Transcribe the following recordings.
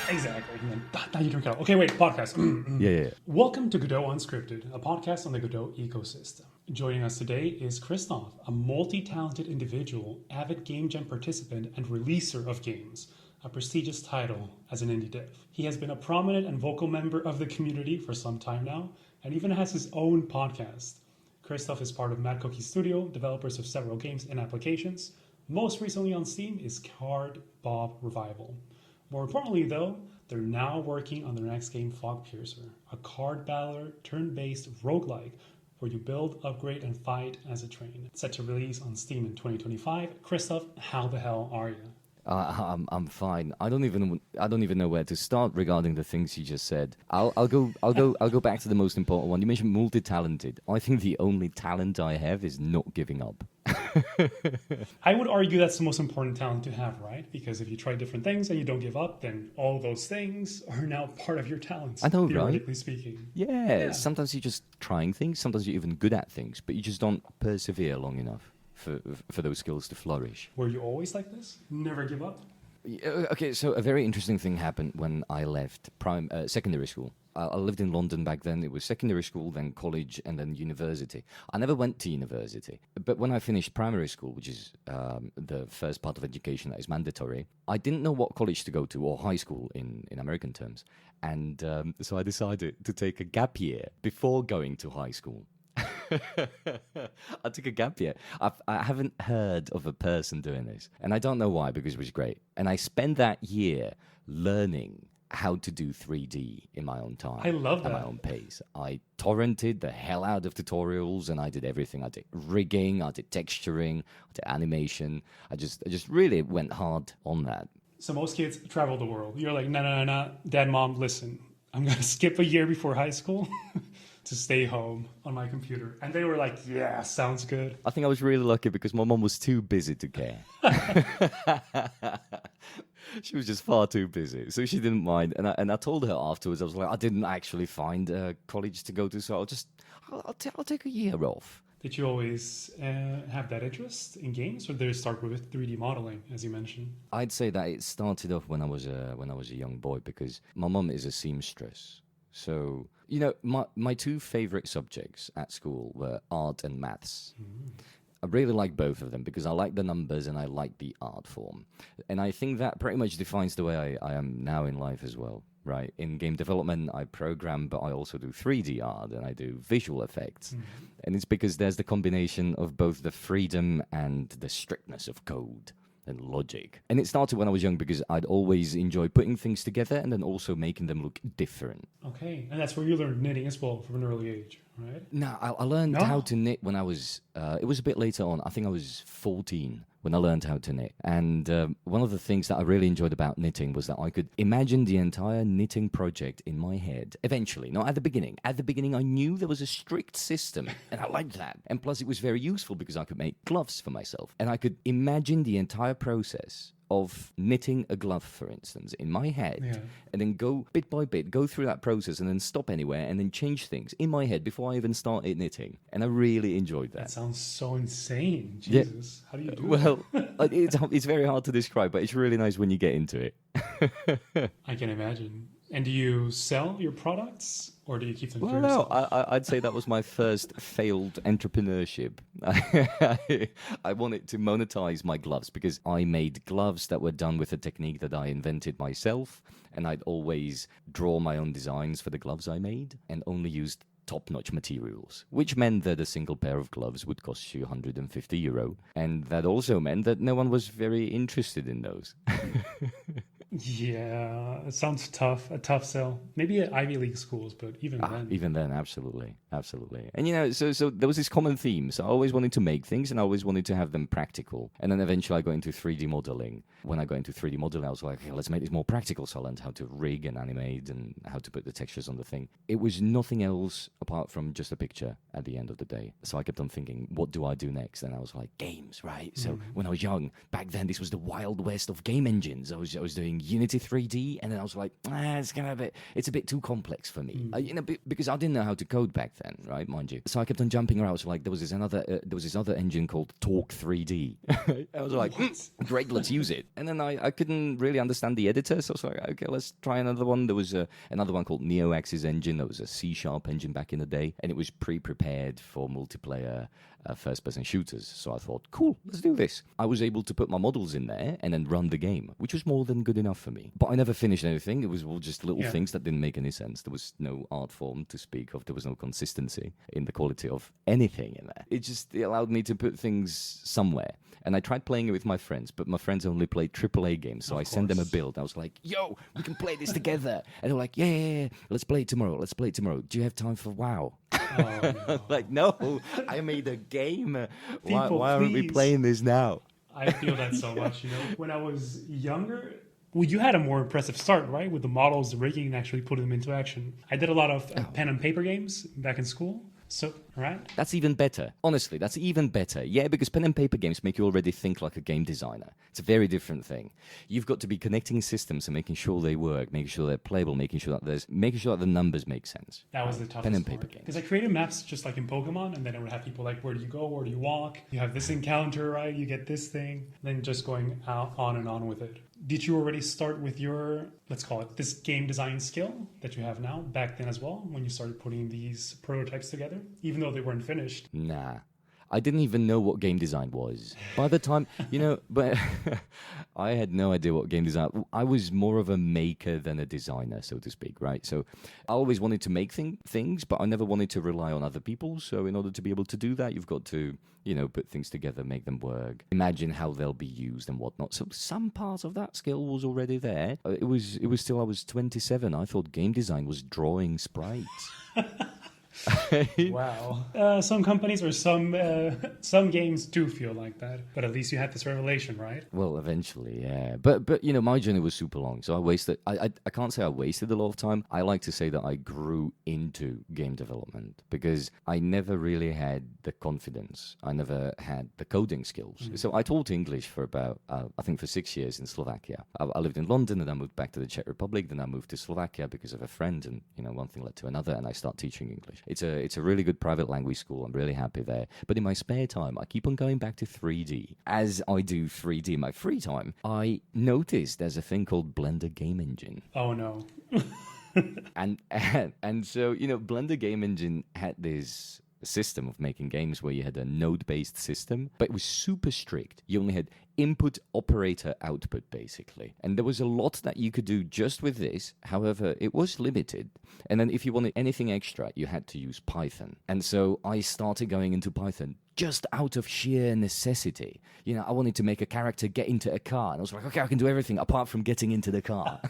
Exactly. And then, now you drink it all. Okay, wait, podcast. Yeah. Welcome to Godot Unscripted, a podcast on the Godot ecosystem. Joining us today is Krystof, a multi-talented individual, avid game jam participant, and releaser of games, a prestigious title as an indie dev. He has been a prominent and vocal member of the community for some time now, and even has his own podcast. Krystof is part of Mad Cookie Studio, developers of several games and applications. Most recently on Steam is Card Bob Revival. More importantly, though, they're now working on their next game, Fog Piercer, a card battler, turn-based roguelike where you build, upgrade, and fight as a train. Set to release on Steam in 2025. Krystof, how the hell are you? I'm fine. I don't even know where to start regarding the things you just said. I'll go back to the most important one. You mentioned multi-talented. I think the only talent I have is not giving up. I would argue that's the most important talent to have, right? Because if you try different things and you don't give up, then all those things are now part of your talents. I know, theoretically right? speaking. Yeah. Sometimes you're just trying things. Sometimes you're even good at things, but you just don't persevere long enough for those skills to flourish. Were you always like this? Never give up? Okay, so a very interesting thing happened when I left secondary school. I lived in London back then. It was secondary school, then college, and then university. I never went to university. But when I finished primary school, which is the first part of education that is mandatory, I didn't know what college to go to, or high school in American terms. And so I decided to take a gap year before going to high school. I took a gap year. I haven't heard of a person doing this. And I don't know why, because it was great. And I spent that year learning how to do 3D in my own time. I love that. At my own pace. I torrented the hell out of tutorials and I did everything. I did rigging, I did texturing, I did animation. I just really went hard on that. So most kids travel the world. You're like, no. Dad, Mom, listen. I'm going to skip a year before high school to stay home on my computer. And they were like, yeah, sounds good. I think I was really lucky because my mom was too busy to care. She was just far too busy, so she didn't mind. And I told her afterwards, I was like, I didn't actually find a college to go to, so I'll take a year off. Did you always have that interest in games, or did it start with 3D modeling, as you mentioned? I'd say that it started off when I was a young boy, because my mom is a seamstress. So, my two favorite subjects at school were art and maths. I really like both of them because I like the numbers and I like the art form. And I think that pretty much defines the way I am now in life as well, right? In game development, I program, but I also do 3D art and I do visual effects. And it's because there's the combination of both the freedom and the strictness of code and logic. And it started when I was young because I'd always enjoy putting things together and then also making them look different. Okay, and that's where you learned knitting as well from an early age, right? No, I learned how to knit when I was, it was a bit later on. I think I was 14 when I learned how to knit. And one of the things that I really enjoyed about knitting was that I could imagine the entire knitting project in my head. Eventually, not at the beginning. At the beginning, I knew there was a strict system, and I liked that. And plus, it was very useful because I could make gloves for myself. And I could imagine the entire process of knitting a glove, for instance, in my head, and then go bit by bit, go through that process and then stop anywhere and then change things in my head before I even started knitting. And I really enjoyed that. That sounds so insane. Jesus. Yeah. How do you do that? It's very hard to describe, but it's really nice when you get into it. I can imagine. And do you sell your products or do you keep them for yourself? No, I'd say that was my first failed entrepreneurship. I wanted to monetize my gloves because I made gloves that were done with a technique that I invented myself, and I'd always draw my own designs for the gloves I made and only used top-notch materials, which meant that a single pair of gloves would cost you €150, and that also meant that no one was very interested in those. Yeah, it sounds tough, a tough sell. Maybe at Ivy League schools, but even then. Even then, absolutely. And, so there was this common theme. So I always wanted to make things and I always wanted to have them practical. And then eventually I got into 3D modeling. When I got into 3D modeling, I was like, okay, let's make this more practical. So I learned how to rig and animate and how to put the textures on the thing. It was nothing else apart from just a picture at the end of the day. So I kept on thinking, what do I do next? And I was like, games, right? So when I was young, back then, this was the wild west of game engines. I was doing Unity 3D, and then I was like, it's a bit too complex for me. Because I didn't know how to code back then. then, right? Mind you. So I kept on jumping around. So like there was this other engine called Talk 3D. I was like, great, let's use it. And then I couldn't really understand the editor, so I was like, okay, let's try another one. There was another one called NeoX's engine. That was a C# engine back in the day, and it was pre-prepared for multiplayer first-person shooters. So I thought, cool, let's do this. I was able to put my models in there and then run the game, which was more than good enough for me. But I never finished anything. It was all just little things that didn't make any sense. There was no art form to speak of. There was no consistency in the quality of anything in there. It allowed me to put things somewhere. And I tried playing it with my friends, but my friends only played AAA games. So I sent them a build. I was like, yo, we can play this together. And they're like, yeah, let's play it tomorrow. Do you have time for WoW? Oh, no. Like, no, I made a game. Why aren't we playing this now? I feel that so much. When I was younger, well, you had a more impressive start, right? With the models, the rigging, and actually putting them into action. I did a lot of pen and paper games back in school. So, right? That's even better. Honestly, that's even better. Yeah, because pen and paper games make you already think like a game designer. It's a very different thing. You've got to be connecting systems and making sure they work, making sure they're playable, making sure that the numbers make sense. That was the toughest pen and paper games. Because I created maps just like in Pokemon, and then I would have people like, where do you go? Where do you walk? You have this encounter, right? You get this thing. Then just going on and on with it. Did you already start with your, let's call it, this game design skill that you have now, back then as well, when you started putting these prototypes together, even though they weren't finished? Nah. I didn't even know what game design was. By the time, but I had no idea what game design. I was more of a maker than a designer, so to speak, right? So I always wanted to make things, but I never wanted to rely on other people. So in order to be able to do that, you've got to, put things together, make them work, imagine how they'll be used and whatnot. So some part of that skill was already there. It was still, I was 27. I thought game design was drawing sprites. Wow. Some companies or some games do feel like that, but at least you had this revelation, right? Well, eventually, yeah. But my journey was super long, so I can't say I wasted a lot of time. I like to say that I grew into game development because I never really had the confidence. I never had the coding skills. Mm-hmm. So I taught English for about, I think for 6 years in Slovakia. I lived in London, and I moved back to the Czech Republic. Then I moved to Slovakia because of a friend, and one thing led to another, and I started teaching English. It's a really good private language school. I'm really happy there. But in my spare time, I keep on going back to 3D. As I do 3D in my free time, I noticed there's a thing called Blender Game Engine. Oh, no. and so, Blender Game Engine had this system of making games where you had a node-based system, but it was super strict. You only had input, operator, output, basically. And there was a lot that you could do just with this. However, it was limited. And then if you wanted anything extra, you had to use Python. And so I started going into Python just out of sheer necessity. I wanted to make a character get into a car. And I was like, okay, I can do everything apart from getting into the car.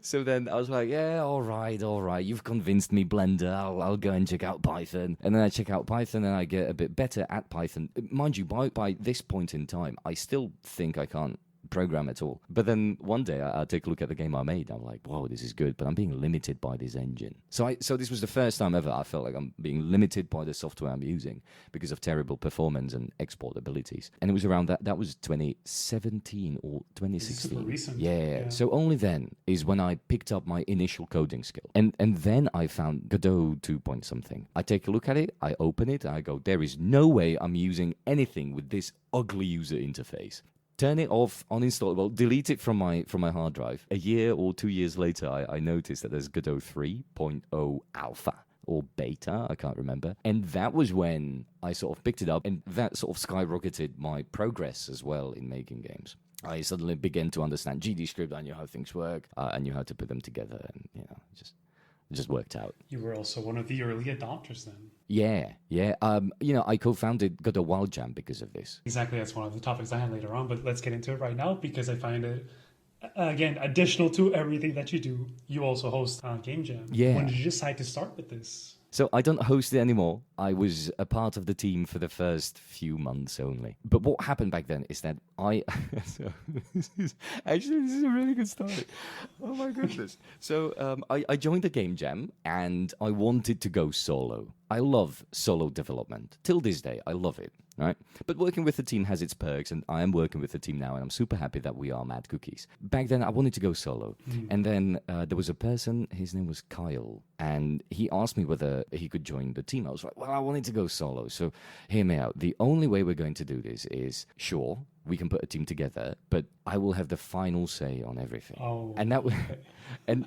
So then I was like, yeah, all right. You've convinced me, Blender. I'll go and check out Python. And then I check out Python and I get a bit better at Python. Mind you, by this point in time, I still think I can't program at all. But then one day I take a look at the game I made. I'm like, whoa, this is good, but I'm being limited by this engine. So this was the first time ever I felt like I'm being limited by the software I'm using because of terrible performance and export abilities. And it was around that was 2017 or 2016. Super recent. Yeah. So only then is when I picked up my initial coding skill. And then I found Godot 2 point something. I take a look at it, I open it, and I go, there is no way I'm using anything with this ugly user interface. Turn it off, uninstall it, well, delete it from my hard drive. A year or 2 years later, I noticed that there's Godot 3.0 alpha or beta, I can't remember. And that was when I sort of picked it up, and that sort of skyrocketed my progress as well in making games. I suddenly began to understand GDScript. I knew how things work. I knew how to put them together, and it just worked out. You were also one of the early adopters then. Yeah. I co-founded Godot Wild Jam because of this. Exactly, that's one of the topics I had later on, but let's get into it right now because I find it, again, additional to everything that you do. You also host Game Jam. Yeah. When did you decide to start with this? So I don't host it anymore. I was a part of the team for the first few months only. But what happened back then is that this is a really good story. Oh my goodness. So I joined the Game Jam and I wanted to go solo. I love solo development. Till this day, I love it, right? But working with the team has its perks, and I am working with the team now, and I'm super happy that we are Mad Cookies. Back then, I wanted to go solo. And then there was a person, his name was Kyle, and he asked me whether he could join the team. I was like, well, I wanted to go solo, so hear me out. The only way we're going to do this is, sure, we can put a team together, but I will have the final say on everything. Oh, and that was, and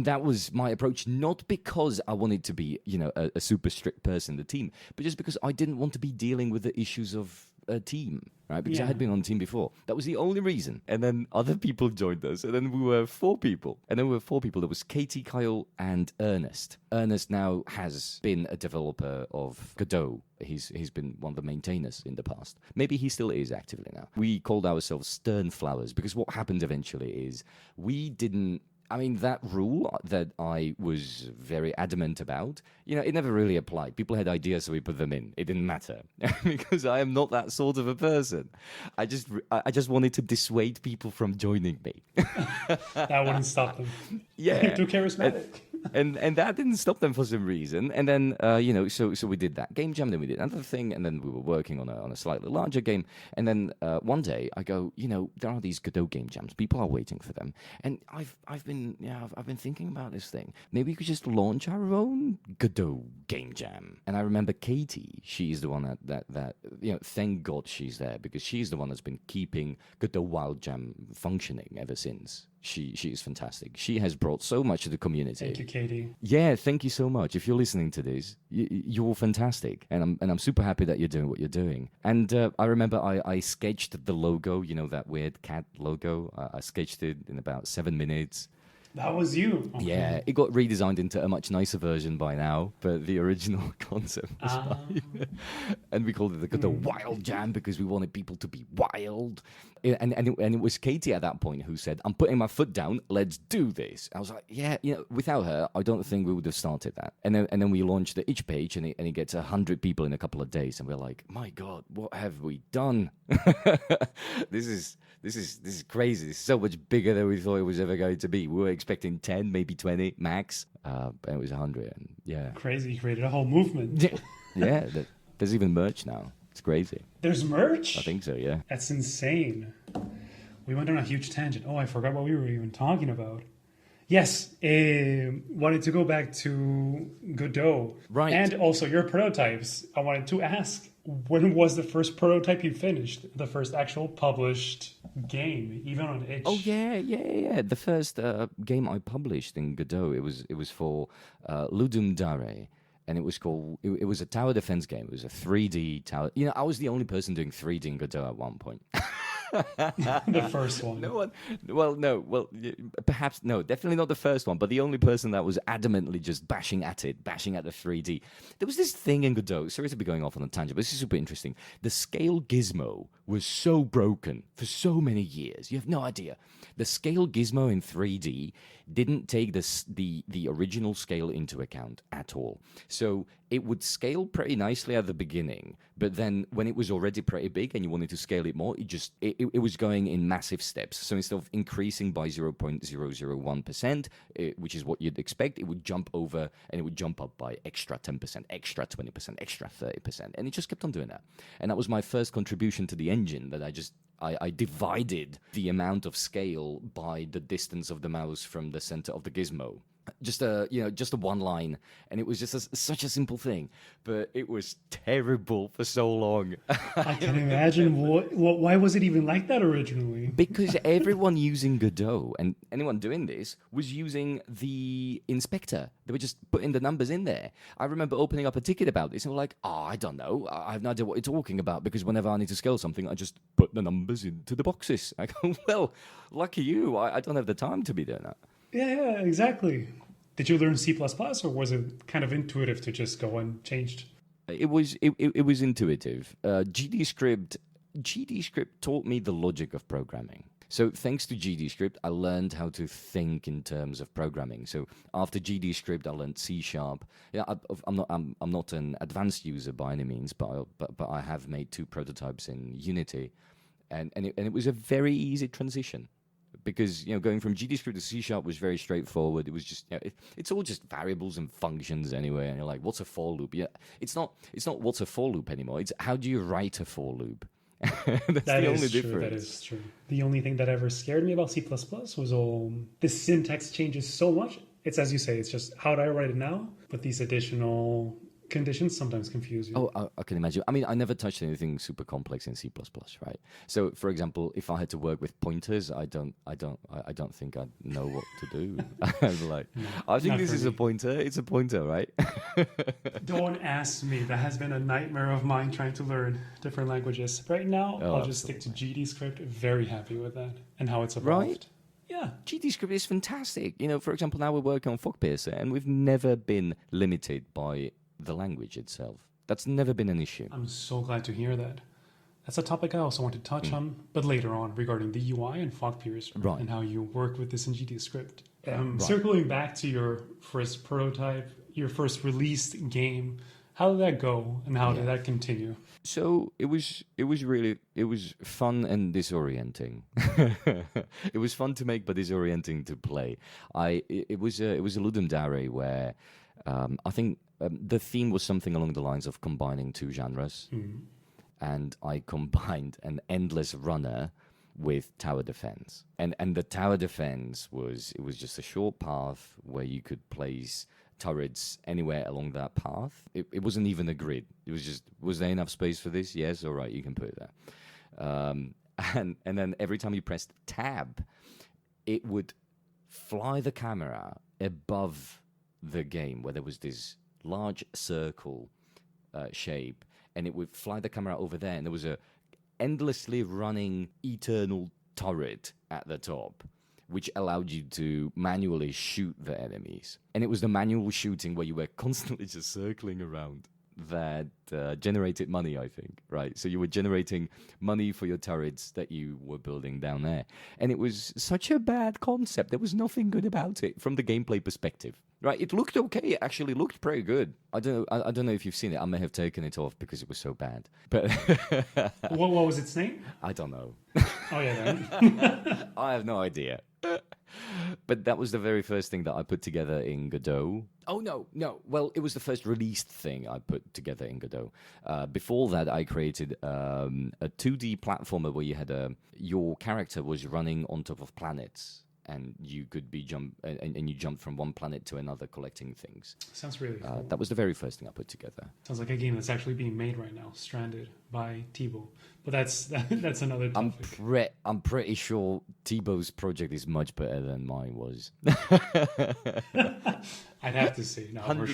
that was my approach, not because I wanted to be, a super strict person in the team, but just because I didn't want to be dealing with the issues of a team, right? Because I had been on a team before. That was the only reason. And then other people joined us, and then we were 4 people. And then we were 4 people. There was Katie, Kyle, and Ernest. Ernest now has been a developer of Godot. He's been one of the maintainers in the past. Maybe he still is actively now. We called ourselves Stern Flowers because what happened eventually is we didn't. I mean, that rule that I was very adamant about, it never really applied. People had ideas, so we put them in. It didn't matter because I am not that sort of a person. I just wanted to dissuade people from joining me. That wouldn't stop them. Yeah. Too charismatic. And that didn't stop them for some reason. And then, so we did that game jam, then we did another thing, and then we were working on a slightly larger game. And then one day I go, there are these Godot game jams. People are waiting for them. And I've been thinking about this thing. Maybe we could just launch our own Godot game jam. And I remember Katie, she's the one that thank God she's there, because she's the one that's been keeping Godot Wild Jam functioning ever since. She is fantastic. She has brought so much to the community. Thank you, Katie. Yeah, thank you so much. If you're listening to this, you're fantastic, and I'm super happy that you're doing what you're doing. And I remember I sketched the logo, that weird cat logo. I sketched it in about 7 minutes. That was you. Okay. Yeah, it got redesigned into a much nicer version by now, but the original concept was fine. And we called it the Wild Jam because we wanted people to be wild. And it was Katie at that point who said, I'm putting my foot down, let's do this. I was like, yeah, without her, I don't think we would have started that. And then we launched the itch page, and it gets 100 people in a couple of days, and we're like, my God, what have we done? This is crazy. This is so much bigger than we thought it was ever going to be. We were expecting 10, maybe 20 max, and it was 100. And yeah, crazy. You created a whole movement. Yeah. There's even merch now. It's crazy. There's merch? I think so, yeah. That's insane. We went on a huge tangent. Oh, I forgot what we were even talking about. Yes, wanted to go back to Godot. Right. And also your prototypes. I wanted to ask, when was the first prototype you finished? The first actual published game, even on itch? Oh, yeah. The first game I published in Godot, it was for Ludum Dare. And it was called, it was a tower defense game. It was a 3D tower. I was the only person doing 3D in Godot at one point. The first one. Perhaps, no, definitely not the first one, but the only person that was adamantly just bashing at the 3D. There was this thing in Godot, sorry to be going off on a tangent, but this is super interesting. The scale gizmo was so broken for so many years. You have no idea. The scale gizmo in 3D didn't take the original scale into account at all. So it would scale pretty nicely at the beginning, but then when it was already pretty big and you wanted to scale it more, it was going in massive steps. So instead of increasing by 0.001%, which is what you'd expect, it would jump over and it would jump up by extra 10%, extra 20%, extra 30%. And it just kept on doing that. And that was my first contribution to the engine, that I divided the amount of scale by the distance of the mouse from the center of the gizmo. Just a one line, and it was just such a simple thing, but it was terrible for so long. I can imagine. Why was it even like that originally? Because everyone using Godot and anyone doing this was using the inspector. They were just putting the numbers in there. I remember opening up a ticket about this and we're like, I don't know. I have no idea what you're talking about, because whenever I need to scale something, I just put the numbers into the boxes. I go, well, lucky you. I don't have the time to be doing that. Yeah, exactly. Did you learn C++, or was it kind of intuitive to just go and change? It was intuitive. GDScript taught me the logic of programming. So thanks to GDScript, I learned how to think in terms of programming. So after GDScript, I learned C#. Yeah, I'm not an advanced user by any means, but I have made 2 prototypes in Unity, and it was a very easy transition. because going from GDScript to C# was very straightforward. It was just it's all just variables and functions anyway. And you're like, what's a for loop? Yeah, it's not what's a for loop anymore. It's how do you write a for loop? That's that the is only true, difference. That is true. The only thing that ever scared me about C++ was all the syntax changes so much. It's as you say, it's just how do I write it now? But these additional conditions sometimes confuse you. Oh, I can imagine. I mean, I never touched anything super complex in C++, right? So, for example, if I had to work with pointers, I don't think I'd know what to do. I'm like, no, I think this is a pointer. It's a pointer, right? Don't ask me. That has been a nightmare of mine trying to learn different languages. Right now, I'll just stick to GDScript. Very happy with that and how it's evolved. Right? Yeah. GDScript is fantastic. For example, now we're working on FogPiercer, and we've never been limited by the language itself. That's never been an issue. I'm so glad to hear that. That's a topic I also want to touch on, but later on, regarding the UI and FogPiercer and how you work with this in GDScript. Circling back to your first prototype, your first released game, how did that go and how did that continue? So it was fun and disorienting. It was fun to make, but disorienting to play. It was a Ludum Dare where I think the theme was something along the lines of combining two genres, and I combined an endless runner with tower defense, and the tower defense was just a short path where you could place turrets anywhere along that path. It wasn't even a grid. It was just, was there enough space for this? Yes, all right, you can put it there. And then every time you pressed tab, it would fly the camera above the game where there was this large circle shape, and it would fly the camera over there, and there was a endlessly running eternal turret at the top, which allowed you to manually shoot the enemies. And it was the manual shooting where you were constantly just circling around that generated money, I think, right? So you were generating money for your turrets that you were building down there. And it was such a bad concept. There was nothing good about it from the gameplay perspective, right? It looked okay. It actually looked pretty good. I don't know if you've seen it. I may have taken it off because it was so bad. But what was its name? I don't know. Oh, yeah. I have no idea. But that was the very first thing that I put together in Godot. Oh, no. Well, it was the first released thing I put together in Godot. Before that, I created a 2D platformer where you had your character was running on top of planets, and you could be and you jumped from one planet to another collecting things. Sounds really cool. That was the very first thing I put together. Sounds like a game that's actually being made right now, Stranded by Thibaut. But that's another topic. I'm pretty sure Thibaut's project is much better than mine was. I'd have to say, no, 100%. For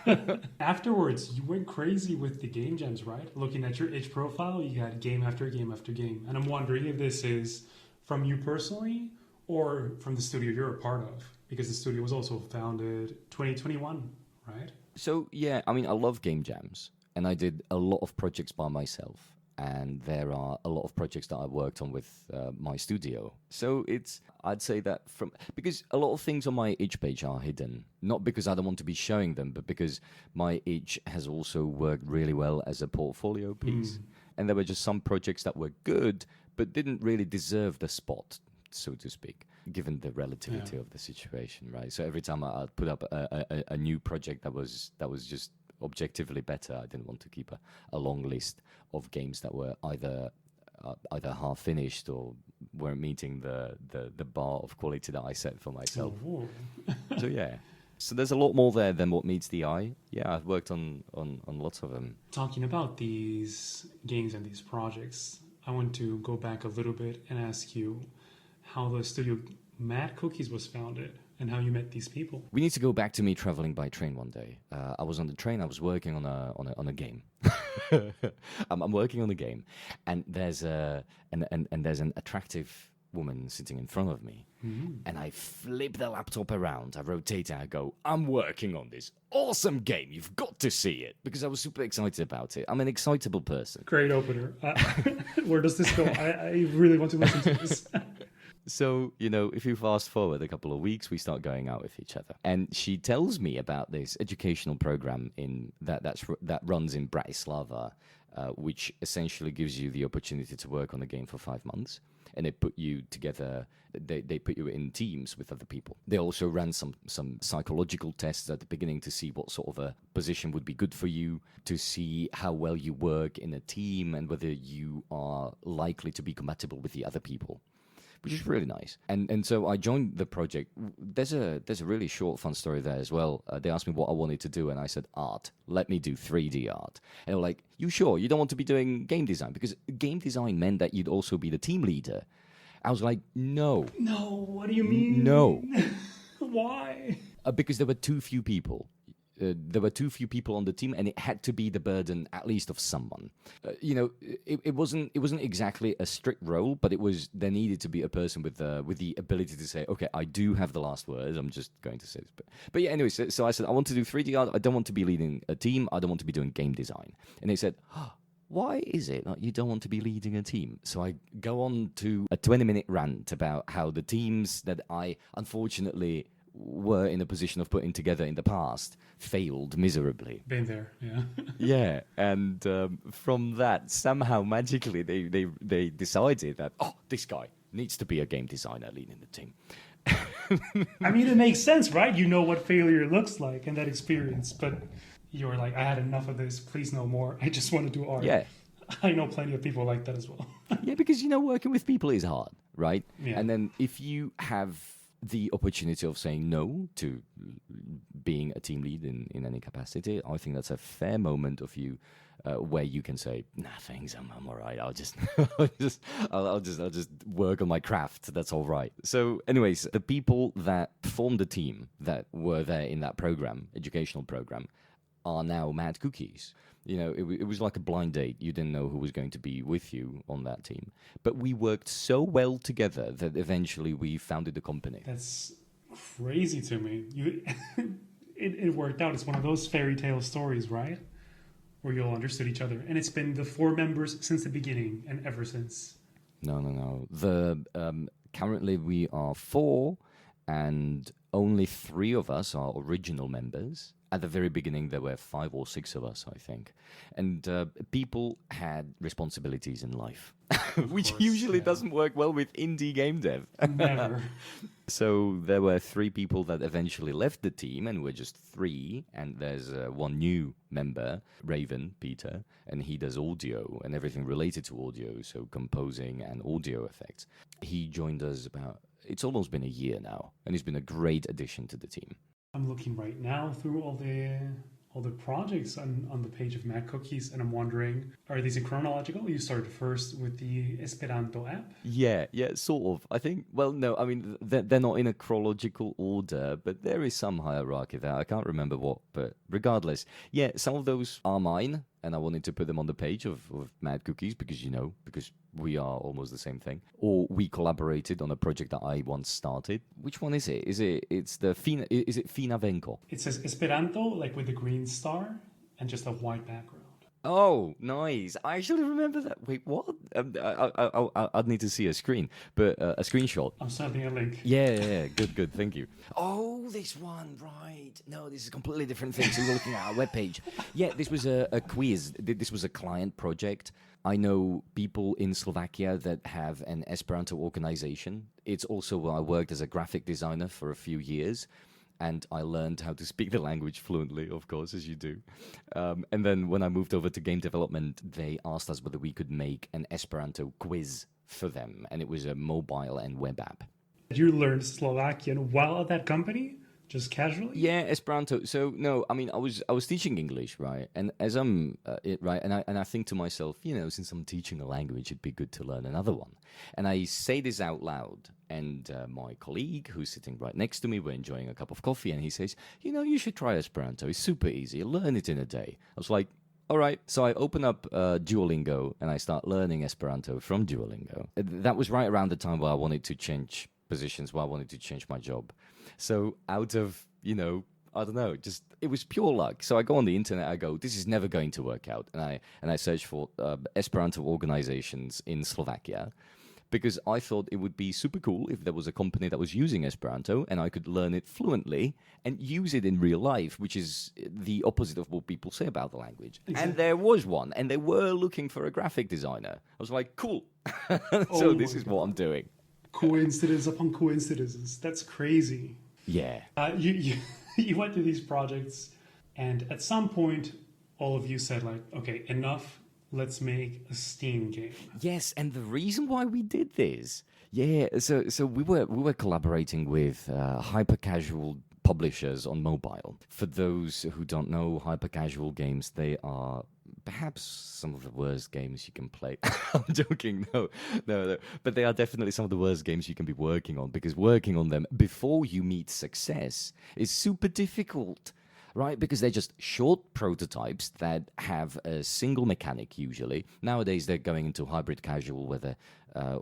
sure. Afterwards, you went crazy with the game jams, right? Looking at your itch profile, you had game after game after game. And I'm wondering if this is from you personally or from the studio you're a part of, because the studio was also founded 2021, right? So, yeah, I mean, I love game jams, and I did a lot of projects by myself, and there are a lot of projects that I worked on with my studio. So I'd say that because a lot of things on my itch page are hidden, not because I don't want to be showing them, but because my itch has also worked really well as a portfolio piece. And there were just some projects that were good, but didn't really deserve the spot, so to speak, given the relativity of the situation, right? So every time I'd put up a new project that was just objectively better, I didn't want to keep a long list of games that were either half finished or weren't meeting the bar of quality that I set for myself. So yeah. So there's a lot more there than what meets the eye. Yeah, I've worked on lots of them. Talking about these games and these projects, I want to go back a little bit and ask you how the studio Mad Cookies was founded and how you met these people. We need to go back to me traveling by train one day. I was on the train. I was working on a game. I'm working on a game, and there's an attractive woman sitting in front of me, and I flip the laptop around. I rotate it. I go, I'm working on this awesome game. You've got to see it, because I was super excited about it. I'm an excitable person. Great opener. Where does this go? I really want to listen to this. So, if you fast forward a couple of weeks, we start going out with each other. And she tells me about this educational program that runs in Bratislava which essentially gives you the opportunity to work on a game for 5 months. And they put you together, they put you in teams with other people. They also ran some psychological tests at the beginning to see what sort of a position would be good for you, to see how well you work in a team and whether you are likely to be compatible with the other people, which is really nice. And so I joined the project. There's a really short, fun story there as well. They asked me what I wanted to do, and I said, art. Let me do 3D art. And they were like, you sure? You don't want to be doing game design? Because game design meant that you'd also be the team leader. I was like, no. No, what do you mean? No. Why? Because there were too few people. There were too few people on the team, and it had to be the burden, at least, of someone. It wasn't exactly a strict role, but there needed to be a person with the ability to say, okay, I do have the last word. I'm just going to say this, but yeah. Anyway, so I said I want to do 3D art. I don't want to be leading a team. I don't want to be doing game design. And they said, why is it that you don't want to be leading a team? So I go on to a 20-minute rant about how the teams that I unfortunately were in a position of putting together in the past failed miserably. Been there, yeah. Yeah, and from that, somehow magically, they decided that, this guy needs to be a game designer leading the team. I mean, it makes sense, right? You know what failure looks like and that experience, but you were like, I had enough of this, please no more. I just want to do art. Yeah. I know plenty of people like that as well. Yeah, because, working with people is hard, right? Yeah. And then if you have the opportunity of saying no to being a team lead in any capacity, I think that's a fair moment of you where you can say, nah, thanks, I'm all right. I'll just I'll just work on my craft. That's all right. So anyways, the people that formed the team that were there in that program, educational program, are now Mad Cookies. It was like a blind date. You didn't know who was going to be with you on that team. But we worked so well together that eventually we founded a company. That's crazy to me. It worked out. It's one of those fairy tale stories, right? Where you all understood each other. And it's been the 4 members since the beginning and ever since. No. Currently we are 4, and only 3 of us are original members. At the very beginning, there were 5 or 6 of us, I think. And people had responsibilities in life, which usually doesn't work well with indie game dev. Never. So there were 3 people that eventually left the team, and we're just 3. And there's 1 new member, Raven, Peter, and he does audio and everything related to audio, so composing and audio effects. He joined us it's almost been a year now, and he's been a great addition to the team. I'm looking right now through all the projects on the page of Mad Cookies, and I'm wondering, are these in chronological? You started first with the Esperanto app? Yeah, sort of. I think, well, no, I mean, they're not in a chronological order, but there is some hierarchy there. I can't remember what, but regardless, yeah, some of those are mine, and I wanted to put them on the page of Mad Cookies because we are almost the same thing. Or we collaborated on a project that I once started. Which one is it? Is it Fina Venko? It says Esperanto, like with the green star and just a white background. Oh, nice. I actually remember that. Wait, what? I'd need to see a screen, but a screenshot. I'm sending a link. Yeah. Good. Thank you. Oh, this one, right. No, this is a completely different thing. So we're looking at our webpage. Yeah, this was a quiz. This was a client project. I know people in Slovakia that have an Esperanto organization. It's also where I worked as a graphic designer for a few years. And I learned how to speak the language fluently, of course, as you do. And then when I moved over to game development, they asked us whether we could make an Esperanto quiz for them. And it was a mobile and web app. You learned Slovakian while at that company? Just casually? Yeah, Esperanto. So no, I mean, I was teaching English, right? And as I'm right, and I think to myself, since I'm teaching a language, it'd be good to learn another one. And I say this out loud, and my colleague who's sitting right next to me, we're enjoying a cup of coffee, and he says, you should try Esperanto. It's super easy. You'll learn it in a day. I was like, all right. So I open up Duolingo and I start learning Esperanto from Duolingo. That was right around the time where I wanted to change positions, where I wanted to change my job. So out of, I don't know, just it was pure luck. So I go on the internet, I go, this is never going to work out. And I search for Esperanto organizations in Slovakia. because I thought it would be super cool if there was a company that was using Esperanto and I could learn it fluently and use it in real life, which is the opposite of what people say about the language. Exactly. And there was one, and they were looking for a graphic designer. I was like, cool. So this is what I'm doing. Coincidence upon coincidences. That's crazy. Yeah. You went through these projects, and at some point, all of you said, like, okay, enough. Let's make a Steam game. Yes, and the reason why we did this, so we were collaborating with hyper casual publishers on mobile. For those who don't know, hyper casual games, they are perhaps some of the worst games you can play. I'm joking, no. But they are definitely some of the worst games you can be working on, because working on them before you meet success is super difficult. Right, because they're just short prototypes that have a single mechanic usually. Nowadays, they're going into hybrid casual,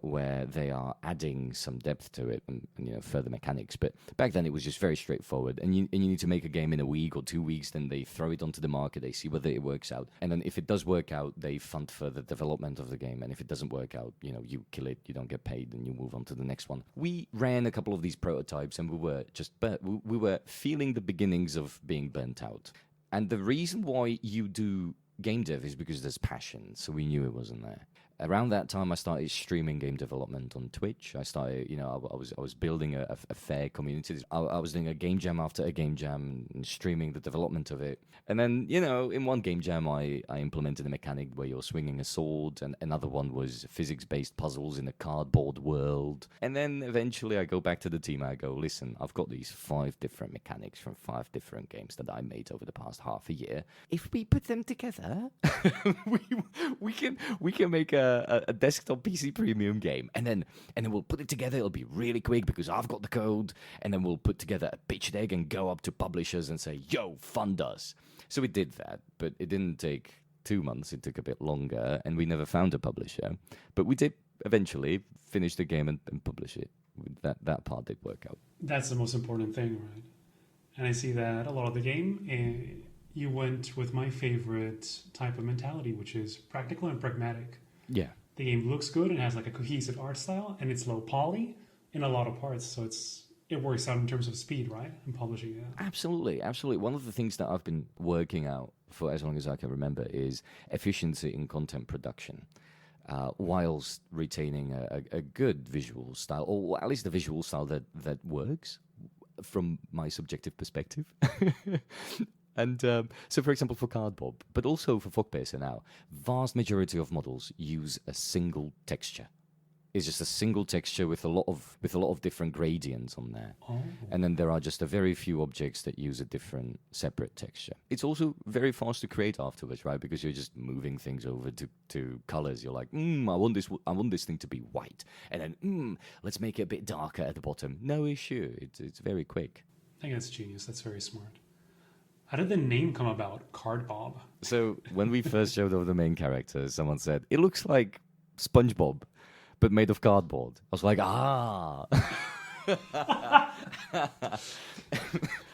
where they are adding some depth to it and further mechanics. But back then, it was just very straightforward. And you need to make a game in a week or 2 weeks. Then they throw it onto the market. They see whether it works out. And then if it does work out, they fund further development of the game. And if it doesn't work out, you kill it. You don't get paid, and you move on to the next one. We ran a couple of these prototypes, and we were feeling the beginnings of being burnt out. And the reason why you do game dev is because there's passion. So we knew it wasn't there. Around that time, I started streaming game development on Twitch. I started, I was building a fair community. I was doing a game jam after a game jam and streaming the development of it. And then, in one game jam, I implemented a mechanic where you're swinging a sword, and another one was physics-based puzzles in a cardboard world. And then eventually I go back to the team. I go, listen, I've got these 5 different mechanics from 5 different games that I made over the past half a year. If we put them together, we can make a desktop PC premium game, and then we'll put it together. It'll be really quick because I've got the code, and then we'll put together a pitch deck and go up to publishers and say, yo, fund us. So we did that, but it didn't take 2 months. It took a bit longer, and we never found a publisher. But we did eventually finish the game and publish it. That part did work out. That's the most important thing, right? And I see that a lot of the game, you went with my favorite type of mentality, which is practical and pragmatic. Yeah. The game looks good and has like a cohesive art style, and it's low poly in a lot of parts, so it works out in terms of speed, right? And publishing it. Absolutely. One of the things that I've been working out for as long as I can remember is efficiency in content production, whilst retaining a good visual style, or at least a visual style that works from my subjective perspective. And so, for example, for Cardbob, but also for Fogpearser now, vast majority of models use a single texture. It's just a single texture with a lot of different gradients on there. Oh. And then there are just a very few objects that use a different separate texture. It's also very fast to create afterwards, right? Because you're just moving things over to colors. You're like, I want this thing to be white, and then let's make it a bit darker at the bottom. No issue. It's very quick. I think that's genius. That's very smart. How did the name come about, Cardbob? So when we first showed off the main character, someone said, it looks like SpongeBob, but made of cardboard. I was like,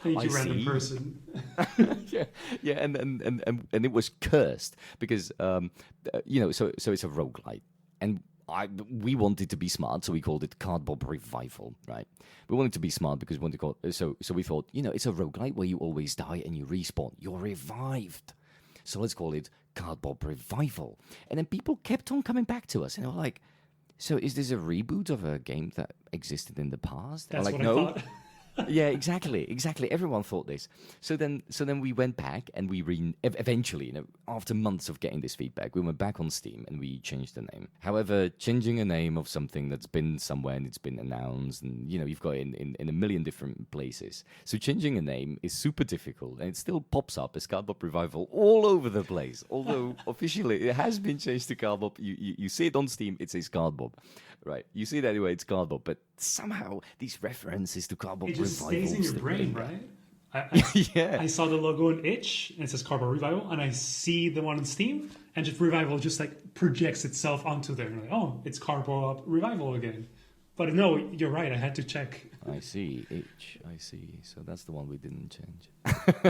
Thank you, random person. yeah, and it was cursed because, so it's a roguelite. And we wanted to be smart, so we called it Cardbob Revival, right? We wanted to be smart because we wanted to call it, so we thought, it's a roguelite where you always die and you respawn. You're revived. So let's call it Cardbob Revival. And then people kept on coming back to us, and they were like, so is this a reboot of a game that existed in the past? That's like, what no. I thought. Yeah, exactly. Everyone thought this. So then we went back and we eventually, after months of getting this feedback, we went back on Steam and we changed the name. However, changing a name of something that's been somewhere and it's been announced, and you've got it in a million different places. So changing a name is super difficult, and it still pops up as Cardbob Revival all over the place. Although officially it has been changed to Cardbob. You see it on Steam, it says Cardbob. Right, you see it anyway, it's Cardbob, but somehow these references to Cardbob Revival... It just stays in your brain, right? I saw the logo in Itch, and it says Cardbob Revival, and I see the one on Steam, and just Revival just like projects itself onto there. And like, oh, it's Cardbob Revival again. But no, you're right, I had to check. I see, Itch, I see. So that's the one we didn't change.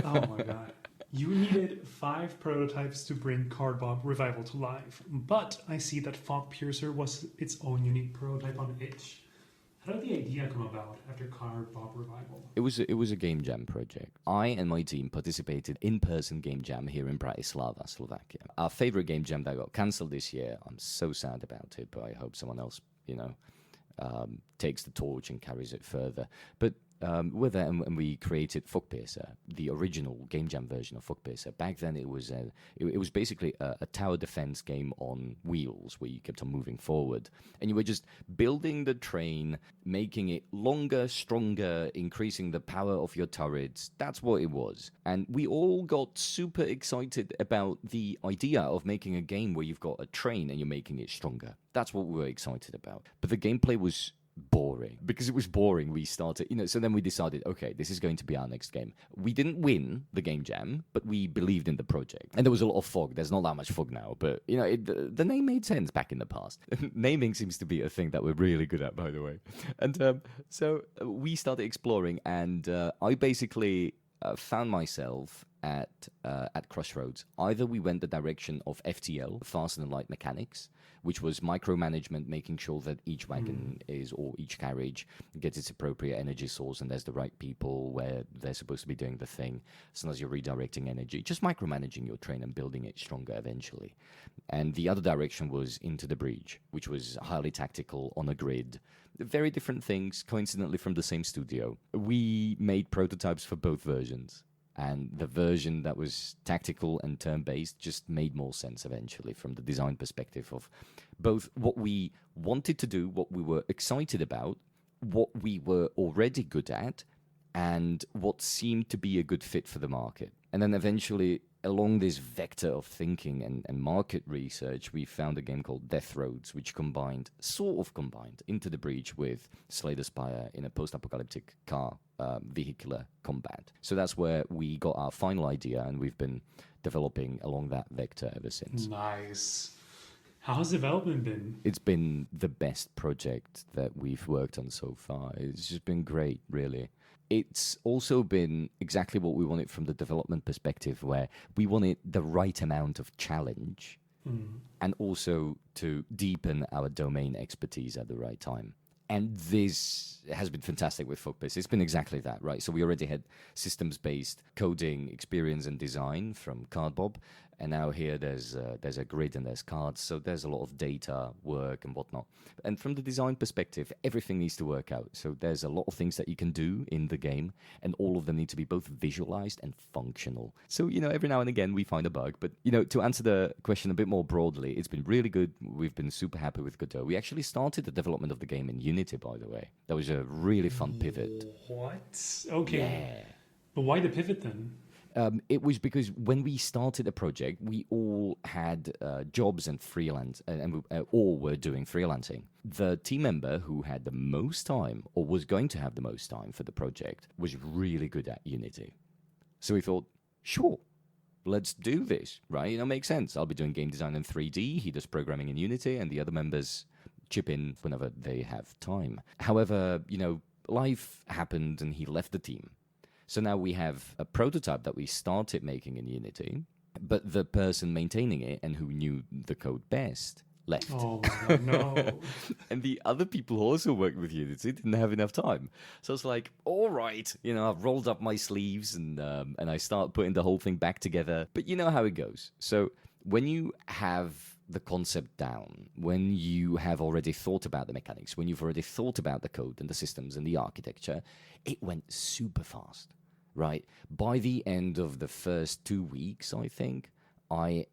Oh my god. You needed 5 prototypes to bring Cardbob Revival to life, but I see that Fog Piercer was its own unique prototype on itch. How did the idea come about after Cardbob Revival? It was a game jam project. I and my team participated in-person game jam here in Bratislava, Slovakia. Our favorite game jam that got cancelled this year. I'm so sad about it, but I hope someone else, takes the torch and carries it further. But we're there and we created Fogpiercer, the original game jam version of Fogpiercer. Back then, it was basically a tower defense game on wheels where you kept on moving forward, and you were just building the train, making it longer, stronger, increasing the power of your turrets. That's what it was, and we all got super excited about the idea of making a game where you've got a train and you're making it stronger. That's what we were excited about. But the gameplay was boring. Because it was boring, we started, so then we decided, okay, this is going to be our next game. We didn't win the game jam, but we believed in the project. And there was a lot of fog. There's not that much fog now, but, the name made sense back in the past. Naming seems to be a thing that we're really good at, by the way. And so we started exploring, and I basically found myself at crossroads. Either we went the direction of FTL, fast and light mechanics, which was micromanagement, making sure that each wagon or each carriage gets its appropriate energy source and there's the right people where they're supposed to be doing the thing. As long as you're redirecting energy, just micromanaging your train and building it stronger eventually. And the other direction was Into the Breach, which was highly tactical on a grid. Very different things, coincidentally from the same studio. We made prototypes for both versions. And the version that was tactical and turn-based just made more sense eventually from the design perspective of both what we wanted to do, what we were excited about, what we were already good at, and what seemed to be a good fit for the market. And then eventually, along this vector of thinking and market research, we found a game called Death Roads, which sort of combined Into the Breach with Slay the Spire in a post-apocalyptic car vehicular combat. So that's where we got our final idea, and we've been developing along that vector ever since. Nice. How has development been? It's been the best project that we've worked on so far. It's just been great, really. It's also been exactly what we wanted from the development perspective, where we wanted the right amount of challenge and also to deepen our domain expertise at the right time. And this has been fantastic with Fogpiercer. It's been exactly that, right? So we already had systems-based coding experience and design from Cardbob, and now here there's a grid and there's cards, so there's a lot of data work and whatnot. And from the design perspective, everything needs to work out. So there's a lot of things that you can do in the game, and all of them need to be both visualized and functional. So, every now and again we find a bug, but, to answer the question a bit more broadly, it's been really good. We've been super happy with Godot. We actually started the development of the game in Unity, by the way. That was a really fun pivot. What? Okay. Yeah. But why the pivot then? It was because when we started the project, we all had jobs and freelance, and we all were doing freelancing. The team member who had the most time, or was going to have the most time for the project, was really good at Unity. So we thought, sure, let's do this, right? Makes sense. I'll be doing game design in 3D, he does programming in Unity, and the other members chip in whenever they have time. However, life happened and he left the team. So now we have a prototype that we started making in Unity, but the person maintaining it and who knew the code best left. Oh, no. And the other people who also worked with Unity didn't have enough time. So it's like, all right, I've rolled up my sleeves and I start putting the whole thing back together. But you know how it goes. So when you have the concept down, when you have already thought about the mechanics, when you've already thought about the code and the systems and the architecture, it went super fast. Right. By the end of the first 2 weeks, I think I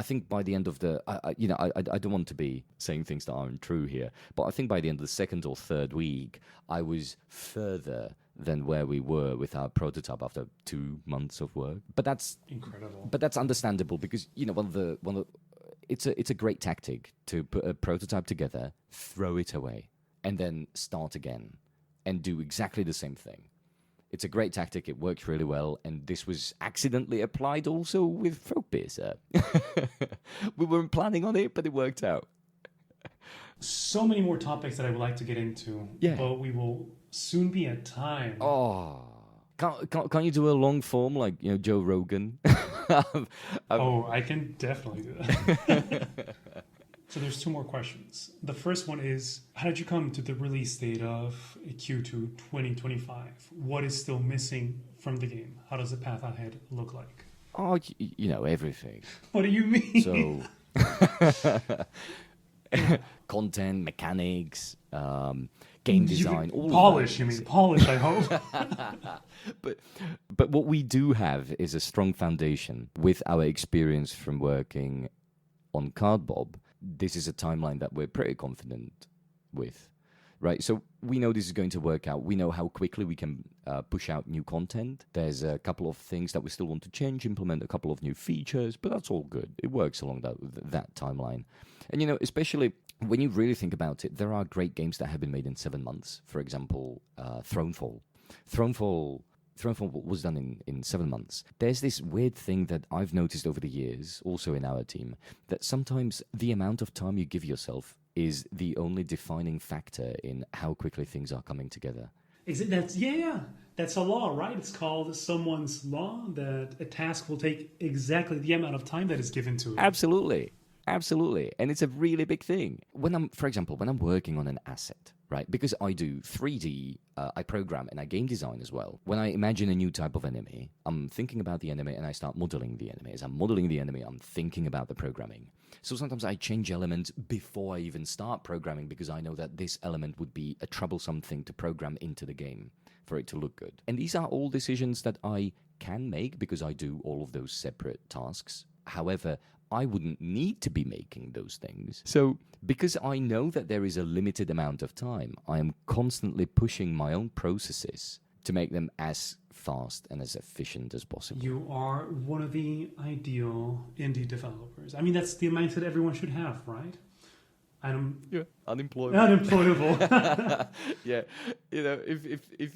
think by the end of I don't want to be saying things that aren't true here, but I think by the end of the second or third week, I was further than where we were with our prototype after 2 months of work. But that's incredible. But that's understandable because, it's a great tactic to put a prototype together, throw it away, and then start again and do exactly the same thing. It's a great tactic. It works really well. And this was accidentally applied also with Fogpiercer. We weren't planning on it, but it worked out. So many more topics that I would like to get into. Yeah. But we will soon be at time. Oh. Can't you do a long form like Joe Rogan? I can definitely do that. So there's 2 more questions. The first one is, how did you come to the release date of Q2 2025? What is still missing from the game? How does the path ahead look like? Oh, everything. What do you mean? So, content, mechanics, game design, all polish. of that. You mean polish? I hope. But what we do have is a strong foundation with our experience from working on Cardbob. This is a timeline that we're pretty confident with, right? So we know this is going to work out. We know how quickly we can push out new content. There's a couple of things that we still want to change, implement a couple of new features, but that's all good. It works along that timeline. And, especially when you really think about it, there are great games that have been made in 7 months. For example, Thronefall. Thronefall was done in 7 months. There's this weird thing that I've noticed over the years, also in our team, that sometimes the amount of time you give yourself is the only defining factor in how quickly things are coming together. That's a law, right? It's called someone's law, that a task will take exactly the amount of time that is given to it. Absolutely. And it's a really big thing. For example, when I'm working on an asset, right? Because I do 3D, I program and I game design as well. When I imagine a new type of enemy, I'm thinking about the enemy and I start modeling the enemy. As I'm modeling the enemy, I'm thinking about the programming. So sometimes I change elements before I even start programming because I know that this element would be a troublesome thing to program into the game for it to look good. And these are all decisions that I can make because I do all of those separate tasks. However, I wouldn't need to be making those things. So, because I know that there is a limited amount of time, I am constantly pushing my own processes to make them as fast and as efficient as possible. You are one of the ideal indie developers. I mean, that's the mindset everyone should have, right? Unemployable. Yeah, if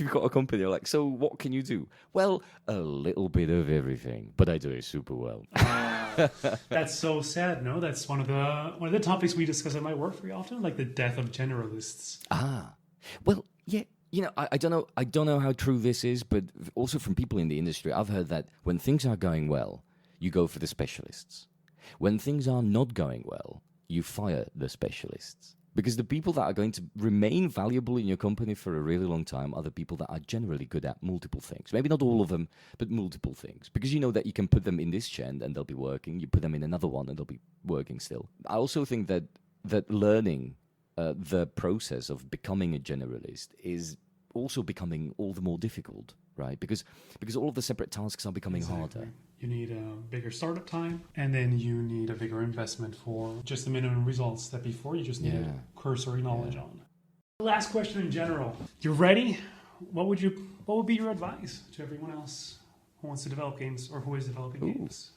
you've got a company, you're like, so what can you do? Well, a little bit of everything, but I do it super well. That's so sad. No, that's one of the topics we discuss at my work very often, like the death of generalists. Well, yeah. I don't know how true this is, but also from people in the industry, I've heard that when things are going well, you go for the specialists. When things are not going well, you fire the specialists. Because the people that are going to remain valuable in your company for a really long time are the people that are generally good at multiple things. Maybe not all of them, but multiple things. Because you know that you can put them in this chair and they'll be working. You put them in another one and they'll be working still. I also think that learning the process of becoming a generalist is also becoming all the more difficult, right? Because all of the separate tasks are becoming harder. You need a bigger startup time, and then you need a bigger investment for just the minimum results that before you just needed cursory knowledge on. Last question in general. You ready? What would be your advice to everyone else who wants to develop games or who is developing games?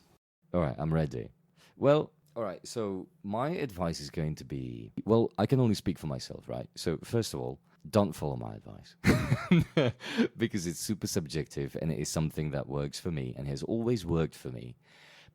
All right, I'm ready. Well, all right, so my advice is going to be, well, I can only speak for myself, right? So first of all, don't follow my advice because it's super subjective and it is something that works for me and has always worked for me.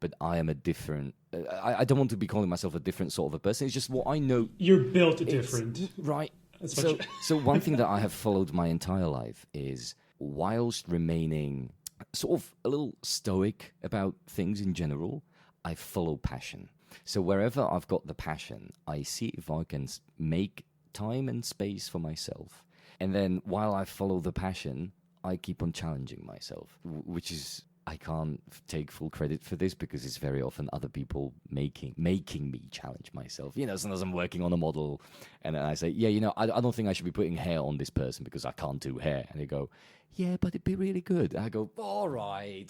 But I am a different, I don't want to be calling myself a different sort of a person. It's just what I know. You're built different. Right. So one thing that I have followed my entire life is, whilst remaining sort of a little stoic about things in general, I follow passion. So wherever I've got the passion, I see if I can make time and space for myself. And then while I follow the passion, I keep on challenging myself, which is, I can't take full credit for this because it's very often other people making me challenge myself. Sometimes I'm working on a model and then I say, I don't think I should be putting hair on this person because I can't do hair. And they go, yeah, but it'd be really good. And I go, all right.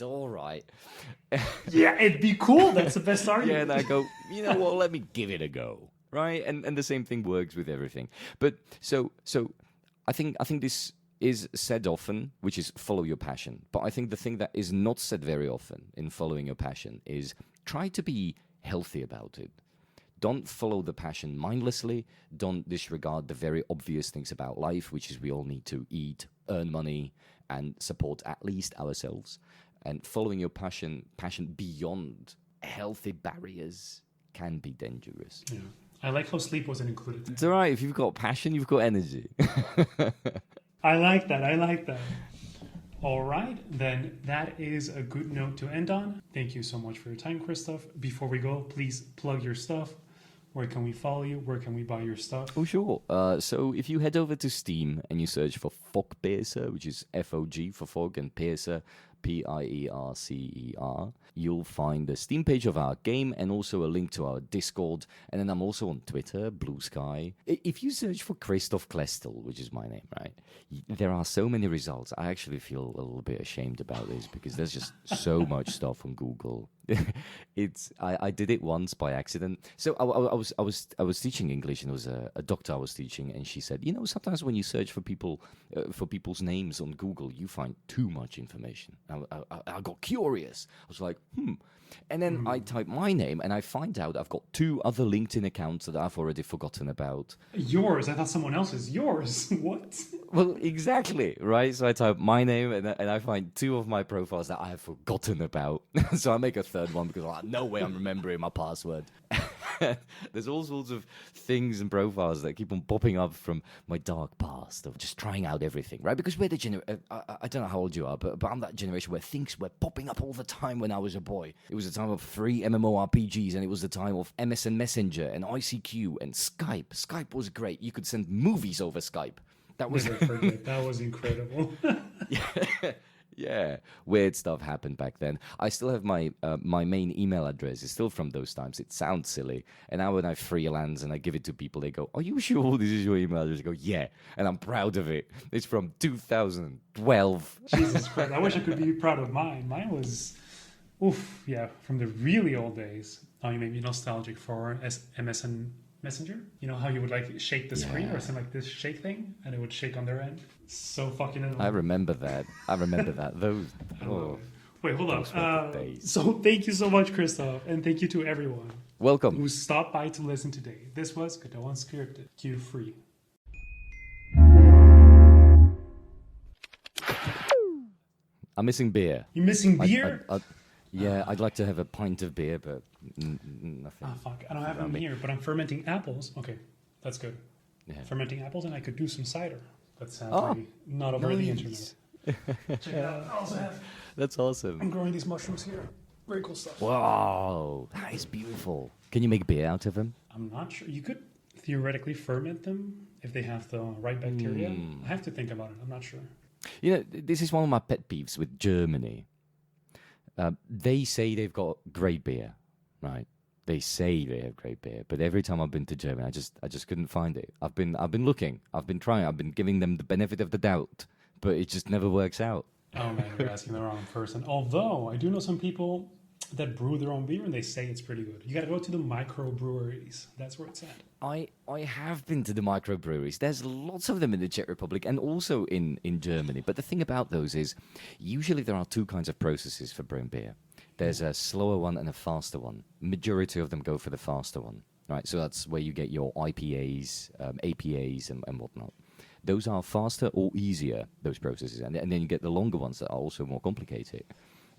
Yeah, it'd be cool. That's the best argument. Yeah, and I go, what, let me give it a go. Right, and the same thing works with everything. But so I think this is said often, which is follow your passion. But I think the thing that is not said very often in following your passion is try to be healthy about it. Don't follow the passion mindlessly. Don't disregard the very obvious things about life, which is we all need to eat, earn money, and support at least ourselves. And following your passion beyond healthy barriers can be dangerous. Yeah. I like how sleep wasn't included there. It's all right. If you've got passion, you've got energy. I like that. I like that. All right, then that is a good note to end on. Thank you so much for your time, Krystof. Before we go, please plug your stuff. Where can we follow you? Where can we buy your stuff? Oh, sure. So if you head over to Steam and you search for Fogpercer, which is F-O-G for Fog, and Percer, P-I-E-R-C-E-R, you'll find the Steam page of our game and also a link to our Discord. And then I'm also on Twitter, Blue Sky. If you search for Kryštof Klestil, which is my name, right, there are so many results. I actually feel a little bit ashamed about this because there's just so much stuff on Google. I did it once by accident. So I was teaching English, and there was a doctor I was teaching, and she said, sometimes when you search for people's names on Google, you find too much information. I got curious. I was like, And then I type my name, and I find out I've got 2 other LinkedIn accounts that I've already forgotten about. Yours? I thought someone else's. Yours? What? Well, exactly, right? So I type my name, and I find 2 of my profiles that I have forgotten about. So I make a 3rd one because no way I'm remembering my password. There's all sorts of things and profiles that keep on popping up from my dark past of just trying out everything, right? Because we're the generation, I don't know how old you are, but I'm that generation where things were popping up all the time when I was a boy. It was a time of free MMORPGs, and it was the time of MSN Messenger and ICQ and Skype. Skype was great. You could send movies over Skype. That was Never forget. That was incredible. Yeah, weird stuff happened back then. I still have my main email address. It's still from those times. It sounds silly. And now when I freelance and I give it to people, they go, "Are you sure this is your email address?" I go, "Yeah," and I'm proud of it. It's from 2012. Jesus Christ! I wish I could be proud of mine. Mine was, from the really old days. Oh, you made me nostalgic for MSN Messenger. You know how you would shake the screen or something like this shake thing, and it would shake on their end. So fucking annoying. I remember that. Those. Wait, hold up. So thank you so much, Krystof, and thank you to everyone Welcome. who stopped by to listen today. This was Godot Unscripted, Q3. I'm missing beer. You missing beer? Yeah, I'd like to have a pint of beer, but nothing. Ah, fuck. I don't have them here, but I'm fermenting apples. Okay, that's good. Yeah. Fermenting apples, and I could do some cider. That sounds like not over the internet. Check it out. I also have... That's awesome. I'm growing these mushrooms here. Very cool stuff. Wow, that is beautiful. Can you make beer out of them? I'm not sure. You could theoretically ferment them if they have the right bacteria. I have to think about it. I'm not sure. This is one of my pet peeves with Germany. They say they've got great beer, right? They say they have great beer, but every time I've been to Germany, I just couldn't find it. I've been looking, I've been trying, I've been giving them the benefit of the doubt, but it just never works out. Oh man, you're asking the wrong person. Although I do know some people that brew their own beer and they say it's pretty good. You got to go to the microbreweries. That's where it's at. I have been to the microbreweries. There's lots of them in the Czech Republic and also in Germany. But the thing about those is usually there are 2 kinds of processes for brewing beer. There's a slower one and a faster one. Majority of them go for the faster one, right? So that's where you get your IPAs, APAs, and whatnot. Those are faster or easier, those processes. And then you get the longer ones that are also more complicated.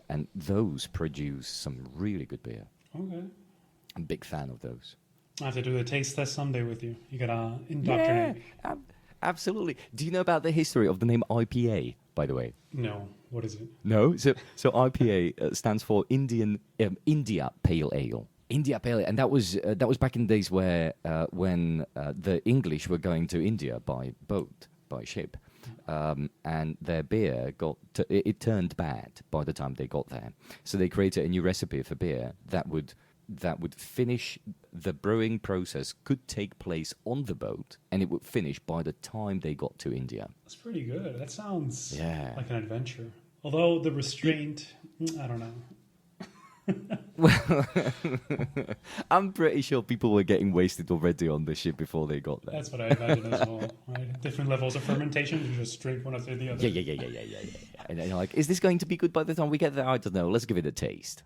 And those produce some really good beer. Okay. I'm a big fan of those. I have to do the taste test someday with you. You gotta indoctrinate me. Absolutely. Do you know about the history of the name IPA, by the way? No. What is it? No? So IPA stands for India Pale Ale. India Pale Ale. And that was back in the days where when the English were going to India by boat, by ship. And their beer it turned bad by the time they got there. So they created a new recipe for beer that would finish the brewing process, could take place on the boat, and it would finish by the time they got to India. That's pretty good. That sounds like an adventure. Although the restraint, I don't know. Well, I'm pretty sure people were getting wasted already on the ship before they got there. That's what I imagine as well. Right? Different levels of fermentation. You just drink one after the other. Yeah. And then you're like, is this going to be good by the time we get there? I don't know. Let's give it a taste.